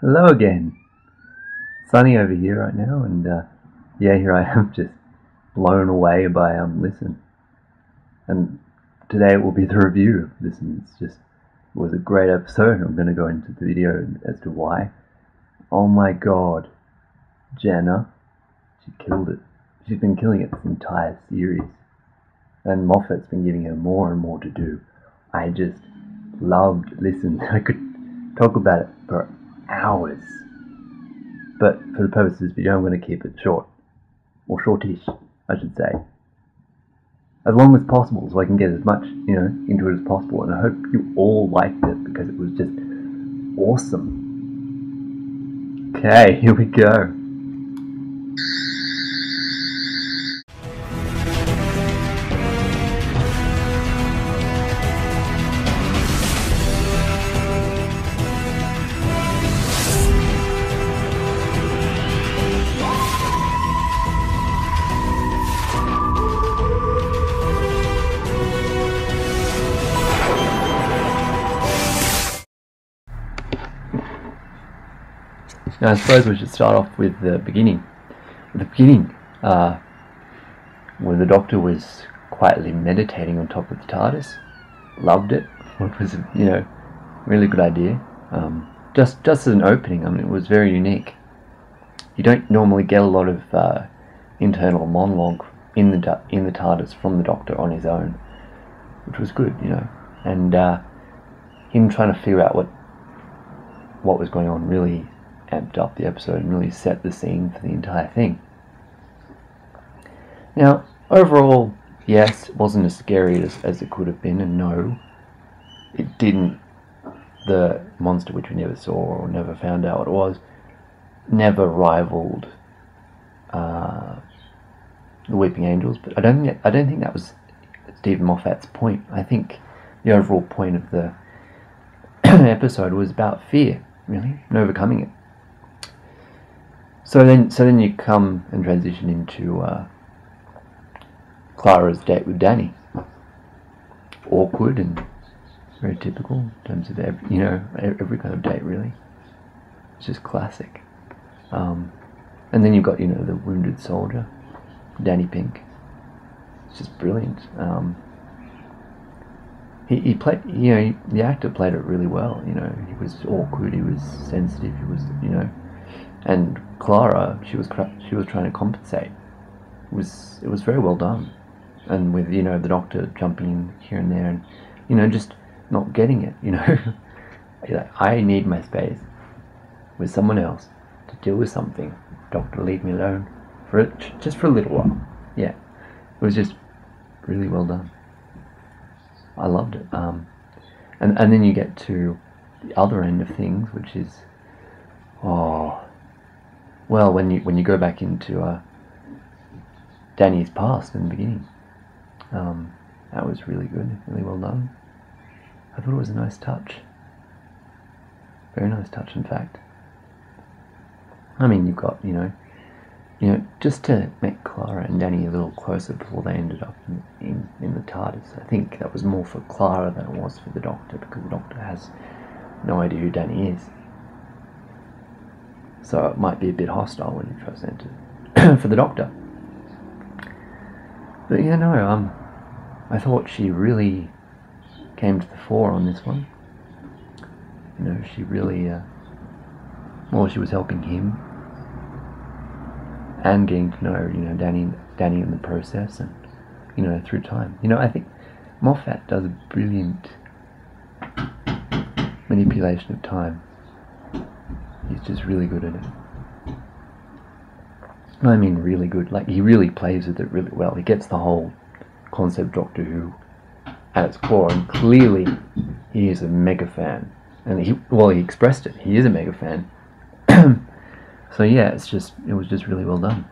Hello again. Sunny over here right now, and here I am, just blown away by Listen. And today it will be the review of Listen. It was a great episode. I'm going to go into the video as to why. Oh my God, Jenna, she killed it. She's been killing it this entire series, and Moffat's been giving her more and more to do. I just loved Listen. I could talk about it for hours. But for the purpose of this video, I'm going to keep it short. Or shortish, I should say. As long as possible, so I can get as much, into it as possible. And I hope you all liked it, because it was just awesome. Okay, here we go. Now I suppose we should start off with the beginning. Where the Doctor was quietly meditating on top of the TARDIS. Loved it. It was, really good idea. Just as an opening, it was very unique. You don't normally get a lot of internal monologue in the TARDIS from the Doctor on his own, which was good, and him trying to figure out what was going on really amped up the episode and really set the scene for the entire thing. Now, overall, yes, it wasn't as scary as it could have been, and no, it didn't. The monster, which we never saw or never found out what it was, never rivaled the Weeping Angels. But I don't think that was Stephen Moffat's point. I think the overall point of the episode was about fear, really, and overcoming it. So then you come and transition into Clara's date with Danny. Awkward and very typical in terms of every kind of date, really. It's just classic. And then you've got the wounded soldier, Danny Pink. It's just brilliant. He played, the actor played it really well. He was awkward, he was sensitive, he was, and Clara, she was trying to compensate. It was very well done, and with the Doctor jumping in here and there, and just not getting it. I need my space with someone else to deal with something. Doctor, leave me alone just for a little while. Yeah, it was just really well done. I loved it. And then you get to the other end of things, which is when you go back into Danny's past in the beginning, that was really good, really well done. I thought it was a nice touch, very nice touch, in fact. You've got just to make Clara and Danny a little closer before they ended up in the TARDIS. I think that was more for Clara than it was for the Doctor, because the Doctor has no idea who Danny is. So it might be a bit hostile when you first entered for the Doctor. But I thought she really came to the fore on this one. She really, she was helping him and getting to know, Danny in the process, and through time. I think Moffat does a brilliant manipulation of time. He's just really good at it. Really good. Like, he really plays with it really well. He gets the whole concept Doctor Who at its core, and clearly he is a mega fan. And he expressed it. He is a mega fan. So yeah, it was just really well done.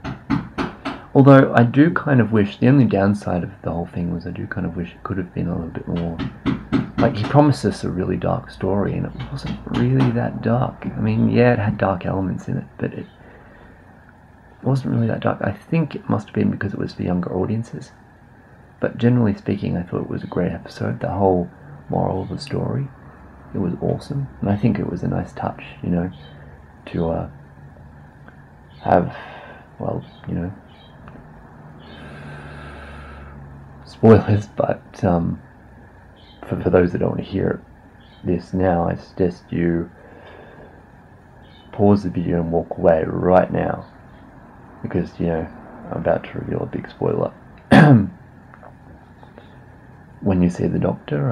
Although I do kind of wish, the only downside of the whole thing was I do kind of wish it could have been a little bit more. Like, he promised us a really dark story, and it wasn't really that dark. It had dark elements in it, but it wasn't really that dark. I think it must have been because it was for younger audiences. But generally speaking, I thought it was a great episode. The whole moral of the story, it was awesome. And I think it was a nice touch, to have, well, spoilers, but for those that don't want to hear this now, I suggest you pause the video and walk away right now, because I'm about to reveal a big spoiler. When you see the Doctor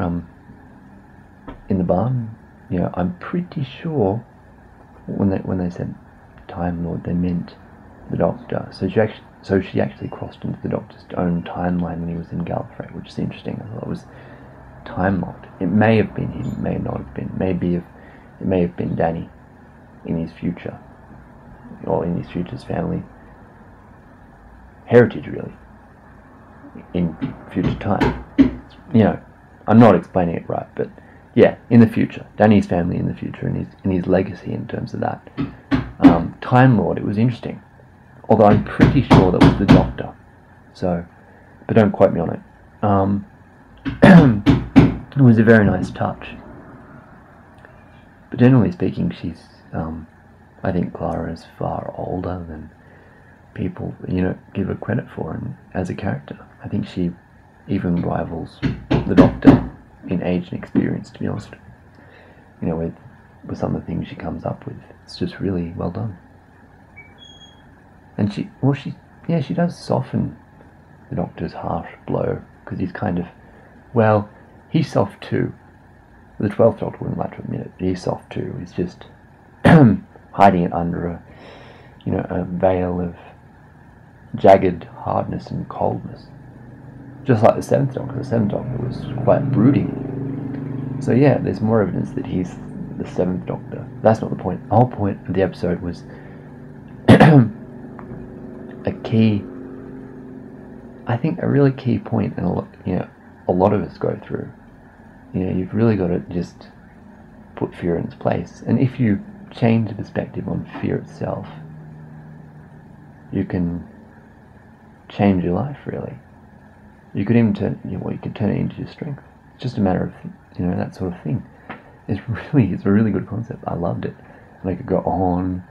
in the barn, I'm pretty sure when they said Time Lord, they meant the Doctor. So she actually crossed into the Doctor's own timeline when he was in Gallifrey, which is interesting. I thought it was time locked. It may have been him, may not have been. It may have been Danny in his future, or in his future's family heritage, really, in future time. I'm not explaining it right, but yeah, in the future, Danny's family in the future, and his legacy in terms of that. Time Lord, it was interesting, although I'm pretty sure that was the Doctor. So, but don't quote me on it. It was a very nice touch. But generally speaking, she's, I think Clara is far older than people, give her credit for, and as a character, I think she even rivals the Doctor in age and experience, to be honest. With some of the things she comes up with, it's just really well done. And she does soften the Doctor's harsh blow, because he's kind of, well, he's soft too. The 12th Doctor wouldn't like to admit it, but he's soft too. He's just hiding it under a veil of jagged hardness and coldness. Just like the 7th Doctor. The 7th Doctor was quite brooding. So yeah, there's more evidence that he's the 7th Doctor. That's not the point. The whole point of the episode was a really key point, and a lot of us go through. You've really got to just put fear in its place. And if you change the perspective on fear itself, you can change your life, really. You could even turn it into your strength. It's just a matter of, that sort of thing. It's a really good concept. I loved it. And I could go on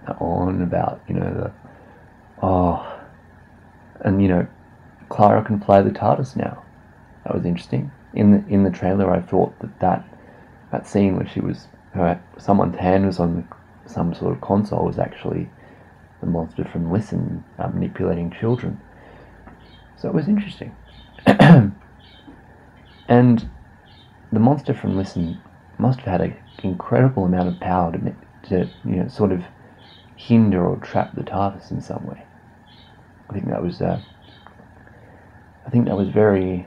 and on about, and Clara can fly the TARDIS now. That was interesting. In the trailer, I thought that scene where someone's hand was on some sort of console was actually the monster from Listen manipulating children. So it was interesting. And the monster from Listen must have had an incredible amount of power to sort of hinder or trap the TARDIS in some way. I think that was very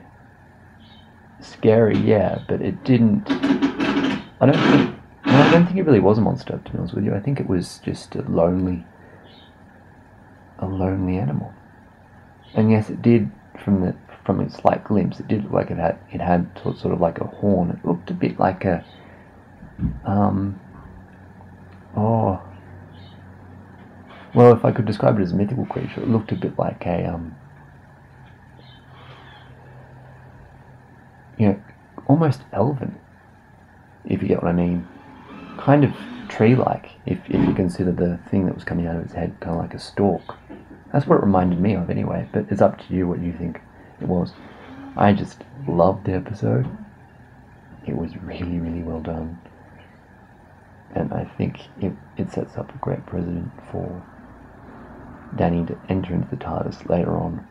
scary, yeah, but it didn't. I don't think it really was a monster, to be honest with you. I think it was just a lonely animal. And yes, it did, from its slight glimpse, it did look like it had sort of like a horn. It looked a bit like a well, if I could describe it as a mythical creature, it looked a bit like a almost elven, if you get what I mean. Kind of tree-like, if you consider the thing that was coming out of its head kind of like a stalk. That's what it reminded me of anyway, but it's up to you what you think it was. I just loved the episode. It was really, really well done. And I think it sets up a great precedent for Danny to enter into the TARDIS later on.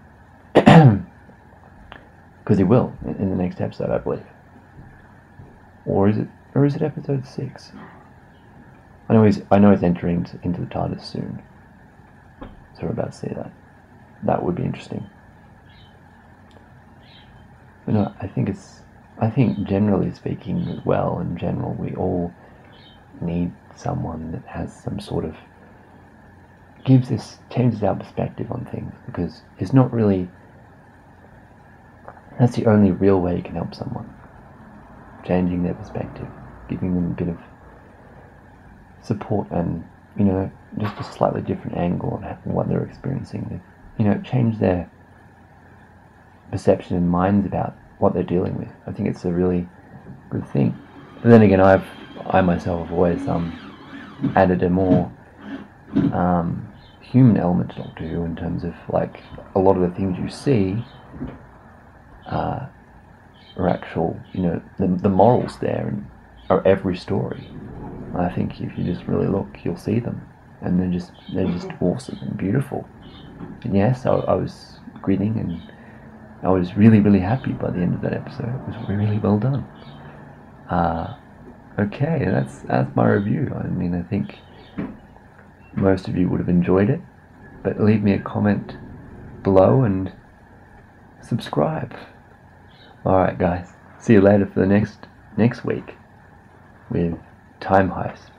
Because he will in the next episode, I believe. Or is it episode 6? I know he's entering into the TARDIS soon. So we're about to see that. That would be interesting. But no, I think generally speaking as well, in general, we all need someone that has some sort of changes our perspective on things, because it's not really, that's the only real way you can help someone. Changing their perspective, giving them a bit of support and, just a slightly different angle on what they're experiencing. Change their perception and minds about what they're dealing with. I think it's a really good thing. But then again, I myself have always added a more human element to Doctor Who, in terms of like a lot of the things you see are actual, you know, the morals there and are every story. And I think if you just really look, you'll see them, and they're just awesome and beautiful. And yes, I was grinning, and I was really happy by the end of that episode. It was really well done. Okay, that's my review. I mean, I think most of you would have enjoyed it, but leave me a comment below and subscribe. Alright guys, see you later for the next week with Time Heist.